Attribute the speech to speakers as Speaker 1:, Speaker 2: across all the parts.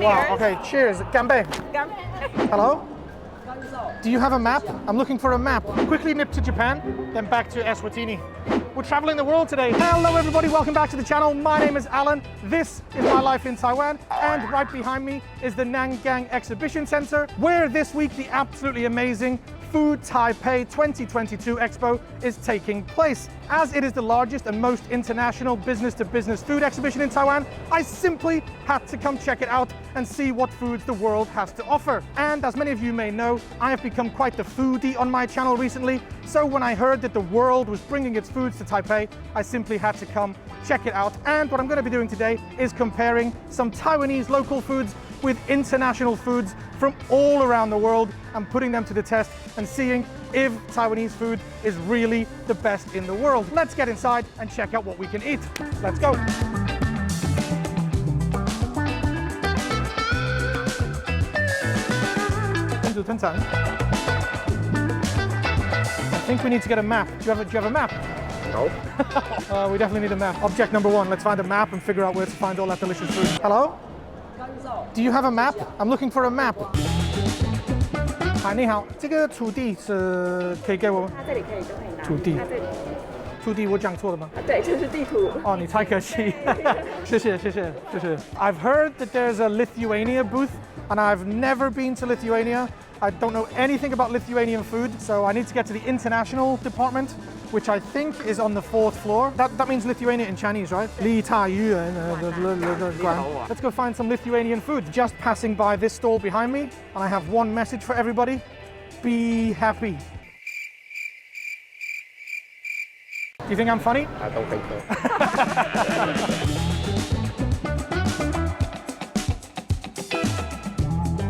Speaker 1: Wow, okay, cheers. 干杯. Hello? Do you have a map? I'm looking for a map. Quickly nip to Japan, then back to Eswatini. We're traveling the world today. Hello everybody, welcome back to the channel. My name is Alan. This is my life in Taiwan. And right behind me is the Nangang Exhibition Center, where this week the absolutely amazing Food Taipei 2022 Expo is taking place. As it is the largest and most international business-to-business food exhibition in Taiwan, I simply had to come check it out and see what foods the world has to offer. And as many of you may know, I have become quite the foodie on my channel recently. So when I heard that the world was bringing its foods to Taipei, I simply had to come check it out. And what I'm going to be doing today is comparing some Taiwanese local foods with international foods from all around the world and putting them to the test and seeing if Taiwanese food is really the best in the world. Let's get inside and check out what we can eat. Let's go. I think we need to get a map. Do you have a map?
Speaker 2: No.
Speaker 1: We definitely need a map. Object number one, let's find a map and figure out where to find all that delicious food. Hello? Do you have a map? I'm looking for a map. 嗨，你好，这个土地是可以给我吗？
Speaker 3: 它这里可以就可以拿。
Speaker 1: 土地，
Speaker 3: 它这里。
Speaker 1: 土地我讲错了吗？
Speaker 3: 对，就是地图。
Speaker 1: 哦，你太可惜。谢谢。I've heard that there's a Lithuania booth, and I've never been to Lithuania. I don't know anything about Lithuanian food, so I need to get to the international department, which I think is on the 4th floor. That means Lithuania in Chinese, right? 立大yuan. Let's go find some Lithuanian food. Just passing by this stall behind me, and I have one message for everybody. Be happy. Do you think I'm funny?
Speaker 2: I don't think so.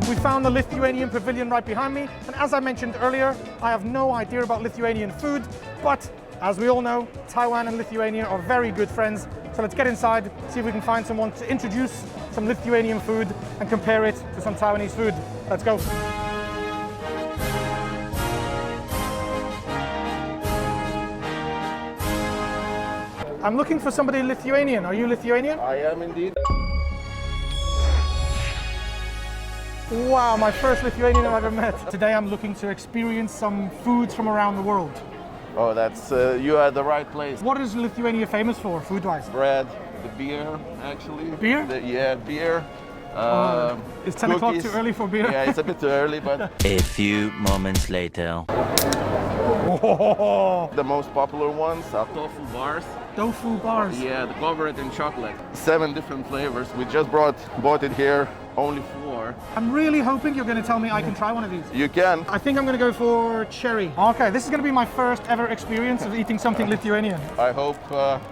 Speaker 1: We found the Lithuanian Pavilion right behind me, and as I mentioned earlier, I have no idea about Lithuanian food, but as we all know, Taiwan and Lithuania are very good friends. So let's get inside, see if we can find someone to introduce some Lithuanian food and compare it to some Taiwanese food. Let's go. I'm looking for somebody Lithuanian. Are you Lithuanian?
Speaker 2: I am indeed.
Speaker 1: Wow, my first Lithuanian I've ever met. Today I'm looking to experience some foods from around the world.
Speaker 2: Oh, that's you are at the right place.
Speaker 1: What is Lithuania famous for, food-wise?
Speaker 2: Bread, the beer, actually.
Speaker 1: Beer?
Speaker 2: Yeah, beer.
Speaker 1: Is 10 o'clock too early for beer?
Speaker 2: Yeah, it's a bit too early, but...
Speaker 4: A few moments later.
Speaker 1: Oh.
Speaker 2: The most popular ones are tofu bars.
Speaker 1: Tofu bars?
Speaker 2: Yeah, covered in chocolate. 7 different flavors. We just bought it here, only 4.
Speaker 1: I'm really hoping you're going to tell me I can try one of these.
Speaker 2: You can.
Speaker 1: I think I'm going to go for cherry. Okay, this is going to be my first ever experience of eating something Lithuanian.
Speaker 2: I hope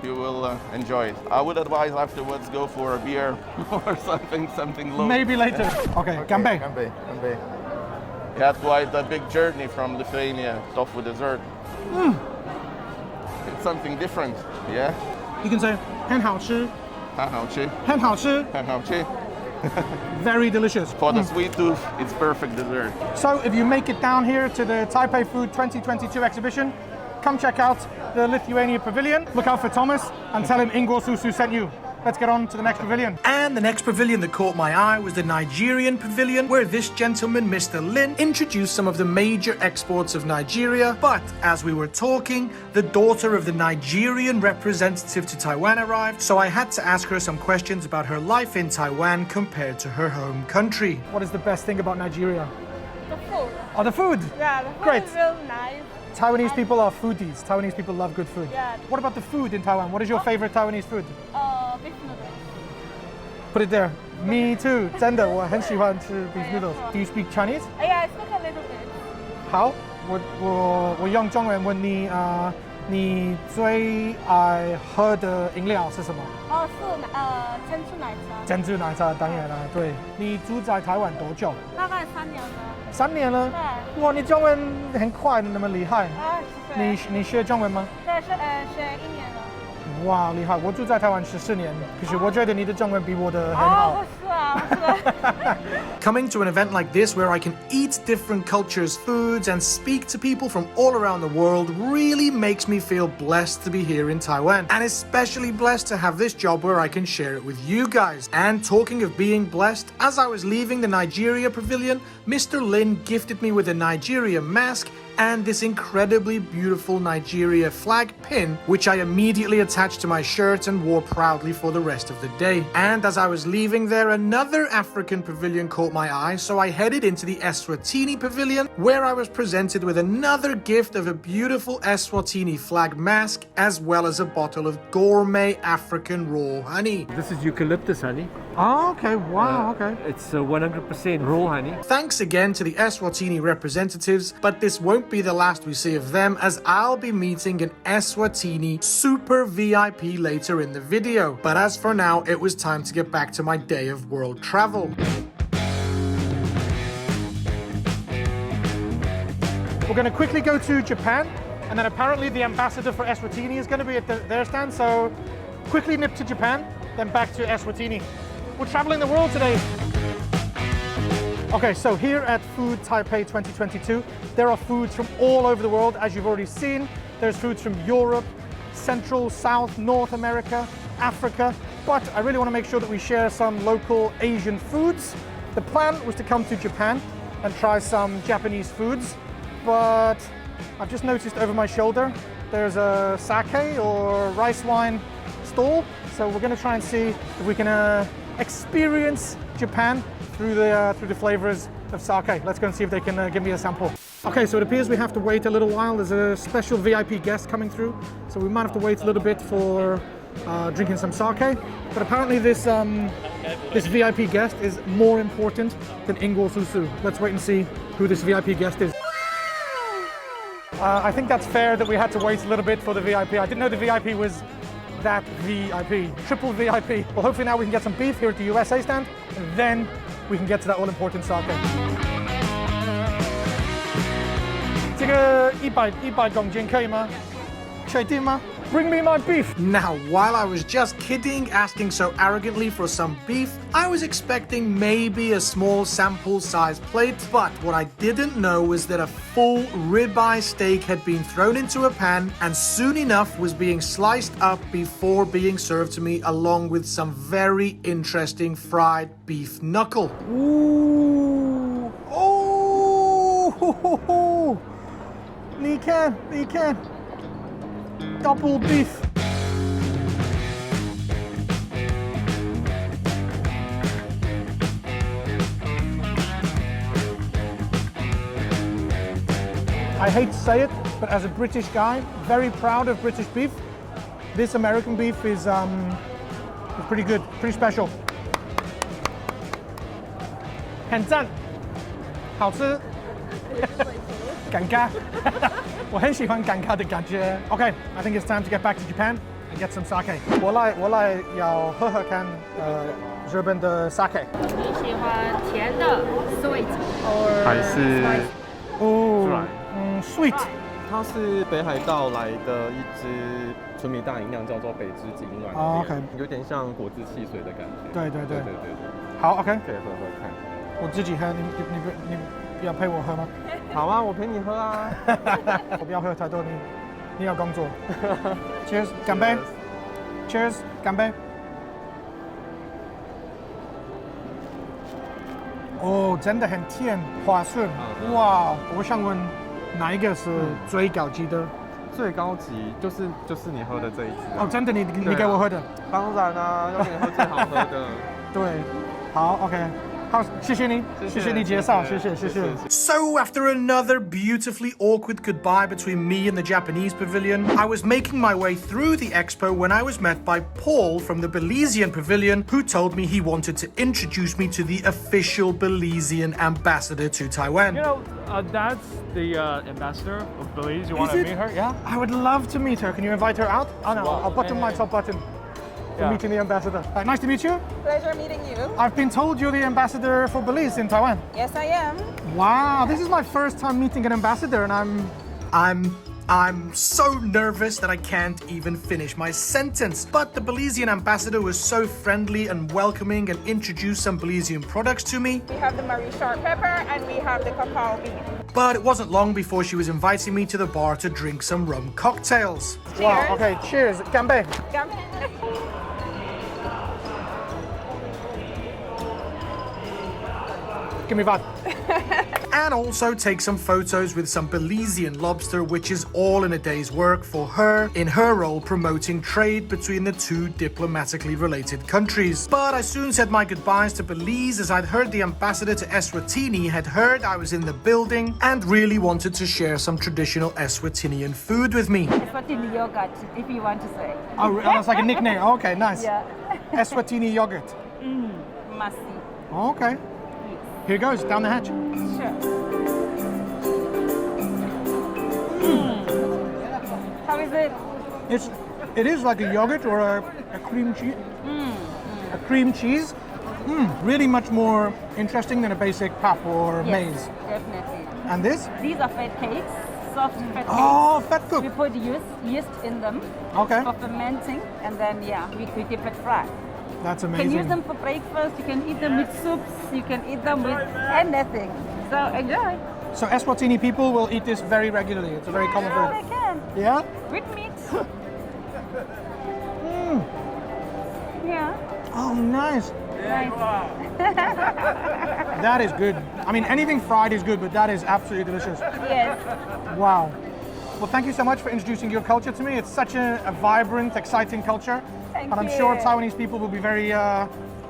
Speaker 2: you will enjoy it. I would advise afterwards go for a beer or something low.
Speaker 1: Maybe later. Okay, ganbei.
Speaker 2: Ganbei. We had quite a big journey from Lithuania, tofu dessert. It's something different, yeah?
Speaker 1: You can say 很好吃.
Speaker 2: 很好吃.
Speaker 1: 很好吃.
Speaker 2: 很好吃.
Speaker 1: Very delicious.
Speaker 2: For the sweet tooth, it's perfect dessert.
Speaker 1: So if you make it down here to the Taipei Food 2022 exhibition, come check out the Lithuanian Pavilion. Look out for Thomas and tell him Ingor Susu sent you. Let's get on to the next pavilion. And the next pavilion that caught my eye was the Nigerian Pavilion, where this gentleman, Mr. Lin, introduced some of the major exports of Nigeria. But as we were talking, the daughter of the Nigerian representative to Taiwan arrived, so I had to ask her some questions about her life in Taiwan compared to her home country. What is the best thing about Nigeria?
Speaker 3: The food.
Speaker 1: Oh, the food!
Speaker 3: Yeah, the food
Speaker 1: Great.
Speaker 3: is real nice.
Speaker 1: Taiwanese people are foodies. Taiwanese people love good food.
Speaker 3: Yeah.
Speaker 1: What about the food in Taiwan? What is your favorite Taiwanese food?
Speaker 3: Beef noodles.
Speaker 1: Put it there. Me too. 真的，我很喜欢吃 beef noodles. Do you speak Chinese?
Speaker 3: Yeah, I speak a little bit.
Speaker 1: 好，我用中文问你你最爱喝的饮料是什么？
Speaker 3: 是珍珠奶茶。
Speaker 1: 珍珠奶茶，当然了，对。你住在台湾多久？
Speaker 3: 大概3年了。
Speaker 1: 3年了。
Speaker 3: 对。
Speaker 1: 哇，你中文很快，那么厉害。你学中文吗？
Speaker 3: 对，学1年了。
Speaker 1: 哇，厉害！我住在台湾14年，可是我觉得你的中文比我的很好。
Speaker 3: 不是啊，不是。
Speaker 1: Coming to an event like this where I can eat different cultures' foods and speak to people from all around the world really makes me feel blessed to be here in Taiwan, and especially blessed to have this job where I can share it with you guys. And talking of being blessed, as I was leaving the Nigeria Pavilion, Mr. Lin gifted me with a Nigeria mask and this incredibly beautiful Nigeria flag pin, which I immediately attached to my shirt and wore proudly for the rest of the day. And as I was leaving there, another African pavilion caught my eye, so I headed into the Eswatini Pavilion, where I was presented with another gift of a beautiful Eswatini flag mask, as well as a bottle of gourmet African raw honey.
Speaker 5: This is eucalyptus honey.
Speaker 1: Oh, okay, wow, okay.
Speaker 5: It's 100% raw honey.
Speaker 1: Thanks again to the Eswatini representatives, but this won't be the last we see of them, as I'll be meeting an Eswatini super VIP later in the video. But as for now, it was time to get back to my day of world travel. We're going to quickly go to Japan, and then apparently the ambassador for Eswatini is going to be at their stand, so quickly nip to Japan, then back to Eswatini. We're traveling the world today. Okay, so here at Food Taipei 2022, there are foods from all over the world, as you've already seen. There's foods from Europe, Central, South, North America, Africa, but I really want to make sure that we share some local Asian foods. The plan was to come to Japan and try some Japanese foods, but I've just noticed over my shoulder there's a sake or rice wine stall, so we're going to try and see if we can experience Japan through the flavors of sake. Let's go and see if they can give me a sample. Okay, so it appears we have to wait a little while. There's a special VIP guest coming through, so we might have to wait a little bit for drinking some sake. But apparently this VIP guest is more important than Ingor Susu. Let's wait and see who this VIP guest is. I think that's fair that we had to wait a little bit for the VIP. I didn't know the VIP was that VIP, triple VIP. Well, hopefully now we can get some beef here at the USA stand, and then we can get to that all-important sake. 这个100公斤可以吗？确定吗？ Bring me my beef! Now, while I was just kidding, asking so arrogantly for some beef, I was expecting maybe a small sample-sized plate, but what I didn't know was that a full ribeye steak had been thrown into a pan and soon enough was being sliced up before being served to me along with some very interesting fried beef knuckle. Ooh! Oh! 你看 double beef. I hate to say it, but as a British guy, very proud of British beef. This American beef is pretty good, pretty special. 很赞，好吃，尴尬。我很喜欢尴尬的感觉。Okay, I think it's time to get back to Japan and get some sake. 我来要喝喝看日本的 sake。
Speaker 3: 你喜欢甜的 sweet or
Speaker 5: 还是
Speaker 1: sweet？
Speaker 6: 它是北海道来的一支纯米大吟酿，叫做北之景软
Speaker 1: 哦，OK
Speaker 6: 有点像果汁汽水的感觉。
Speaker 1: 对。
Speaker 6: 对。
Speaker 1: 好 ，OK，
Speaker 6: 可以喝喝看。
Speaker 1: 我自己喝，你要陪我喝吗？
Speaker 6: 好啊，我陪你喝啊。
Speaker 1: 我不要喝太多，你要工作。Cheers， 干杯 ！Cheers， 干杯！哦，真的很甜，滑顺。哇，我想问，哪一个是最高级的？
Speaker 6: 最高级就是你喝的这一支。
Speaker 1: 哦，真的，你给我喝的？
Speaker 6: 当然啊，要给你喝最好喝的。
Speaker 1: 对，好 ，OK。好，谢谢你介绍，谢谢。So after another beautifully awkward goodbye between me and the Japanese pavilion, I was making my way through the expo when I was met by Paul from the Belizean pavilion, who told me he wanted to introduce me to the official Belizean ambassador to Taiwan.
Speaker 7: You know, that's the ambassador of Belize. You want to meet her? Yeah.
Speaker 1: I would love to meet her. Can you invite her out? Oh no, I'll button my top button. For meeting the ambassador. Nice to meet you.
Speaker 8: Pleasure meeting you.
Speaker 1: I've been told you're the ambassador for Belize in Taiwan.
Speaker 8: Yes, I am.
Speaker 1: Wow, this is my first time meeting an ambassador, and I'm I'm so nervous that I can't even finish my sentence. But the Belizean ambassador was so friendly and welcoming and introduced some Belizean products to me.
Speaker 8: We have the Marie sharp pepper and we have the cacao bean.
Speaker 1: But it wasn't long before she was inviting me to the bar to drink some rum cocktails.
Speaker 8: Cheers.
Speaker 1: Wow, okay, cheers. Ganbei. Give me that. And also take some photos with some Belizean lobster, which is all in a day's work for her in her role promoting trade between the two diplomatically related countries. But I soon said my goodbyes to Belize as I'd heard the ambassador to Eswatini had heard I was in the building and really wanted to share some traditional Eswatinian food with me.
Speaker 9: Eswatini yogurt, if you want to say.
Speaker 1: Oh, that's like a nickname. Okay, nice.
Speaker 9: Yeah.
Speaker 1: Eswatini yogurt.
Speaker 9: Must
Speaker 1: Okay. Here goes, down the hatch.
Speaker 9: Sure. How is it?
Speaker 1: It is like a yogurt or a cream cheese. A cream cheese. Really much more interesting than a basic pap or maize.
Speaker 9: Definitely.
Speaker 1: And this?
Speaker 9: These are fat cakes, soft fat cakes.
Speaker 1: Oh, fat cook.
Speaker 9: We put yeast in them
Speaker 1: Okay.
Speaker 9: for fermenting, and then we dip it fry.
Speaker 1: That's
Speaker 9: You
Speaker 1: amazing.
Speaker 9: can use them for breakfast, you can eat them with soups, you can eat them with anything. So enjoy.
Speaker 1: So Eswatini people will eat this very regularly. It's a very common
Speaker 9: Sure,
Speaker 1: food.
Speaker 9: they can.
Speaker 1: Yeah?
Speaker 9: With meat. Yeah.
Speaker 1: Oh, nice.
Speaker 9: Nice.
Speaker 1: That is good. I mean, anything fried is good, but that is absolutely delicious.
Speaker 9: Yes.
Speaker 1: Wow. Well, thank you so much for introducing your culture to me. It's such a vibrant, exciting culture.
Speaker 9: Thank
Speaker 1: and I'm
Speaker 9: you.
Speaker 1: sure Taiwanese people will be very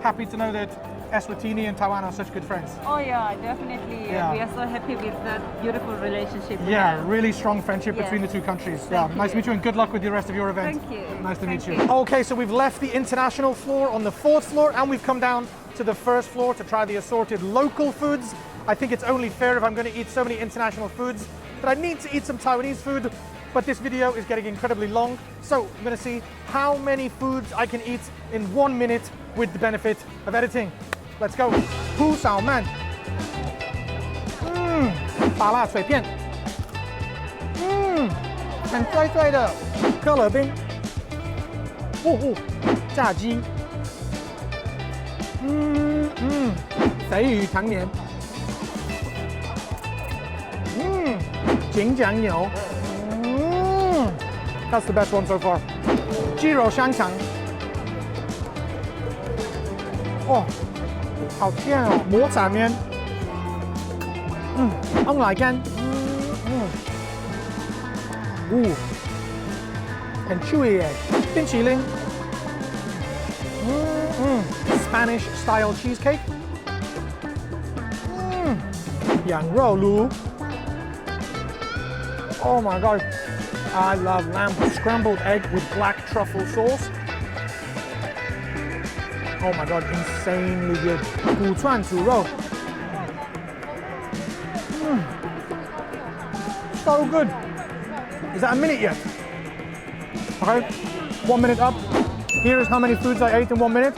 Speaker 1: happy to know that Eswatini and Taiwan are such good friends.
Speaker 9: Oh yeah, definitely.
Speaker 1: Yeah.
Speaker 9: We are so happy with that beautiful relationship. we
Speaker 1: Yeah,
Speaker 9: have.
Speaker 1: really strong friendship
Speaker 9: Yes.
Speaker 1: between the two countries.
Speaker 9: Thank
Speaker 1: Nice to
Speaker 9: you.
Speaker 1: meet you and good luck with the rest of your event.
Speaker 9: Thank you.
Speaker 1: Nice to meet
Speaker 9: Thank
Speaker 1: you.
Speaker 9: you.
Speaker 1: Okay, so we've left the international floor on the 4th floor and we've come down to the 1st floor to try the assorted local foods. I think it's only fair if I'm going to eat so many international foods that I need to eat some Taiwanese food. But this video is getting incredibly long, so I'm going to see how many foods I can eat in 1 minute with the benefit of editing. Let's go. 铺扫鳗，麻辣脆片，很脆脆的，可乐冰，炸鸡，鲱鱼汤面，锦酱牛。That's the best one so far. 鸡肉香肠，哦，好甜哦！磨仔面，翁奶干，很 chewy 耶！冰淇淋，Spanish style cheesecake，羊肉炉。Oh my god. I love lamb scrambled egg with black truffle sauce. Oh my god, insanely good. 古串煮肉. So good. Is that a minute yet? Okay, 1 minute up. Here is how many foods I ate in 1 minute.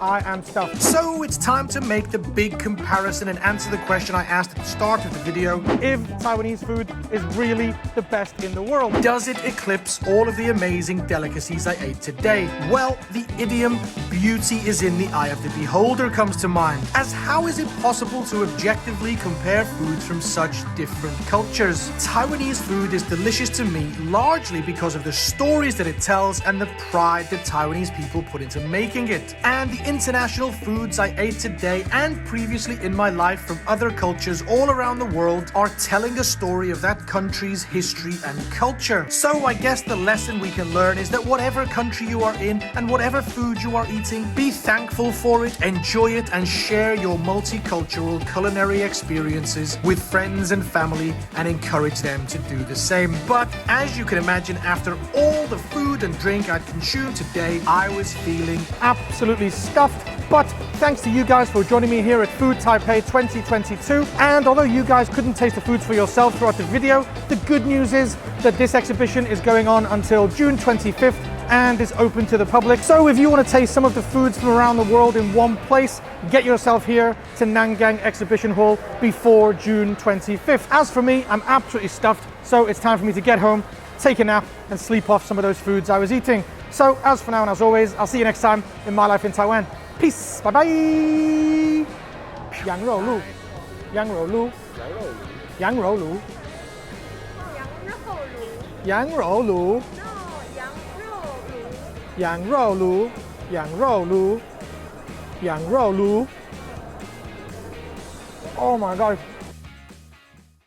Speaker 1: I am stuffed. So it's time to make the big comparison and answer the question I asked at the start of the video. If Taiwanese food is really the best in the world, does it eclipse all of the amazing delicacies I ate today? Well, the idiom, beauty is in the eye of the beholder, comes to mind. As how is it possible to objectively compare foods from such different cultures? Taiwanese food is delicious to me largely because of the stories that it tells and the pride that Taiwanese people put into making it. And the international foods I ate today and previously in my life from other cultures all around the world are telling a story of that country's history and culture. So I guess the lesson we can learn is that whatever country you are in and whatever food you are eating, be thankful for it, enjoy it, and share your multicultural culinary experiences with friends and family and encourage them to do the same. But as you can imagine, after all the food and drink I'd consumed today, I was feeling absolutely stuffed. But thanks to you guys for joining me here at Food Taipei 2022. And although you guys couldn't taste the foods for yourself throughout the video, the good news is that this exhibition is going on until June 25th and is open to the public. So if you want to taste some of the foods from around the world in one place, get yourself here to Nangang Exhibition Hall before June 25th. As for me, I'm absolutely stuffed. So it's time for me to get home, take a nap, and sleep off some of those foods I was eating. So as for now and as always, I'll see you next time in my life in Taiwan. Peace. Bye bye. 羊肉炉，羊肉炉，羊肉炉，羊肉炉，羊肉炉，羊肉炉，羊肉炉。Oh my god.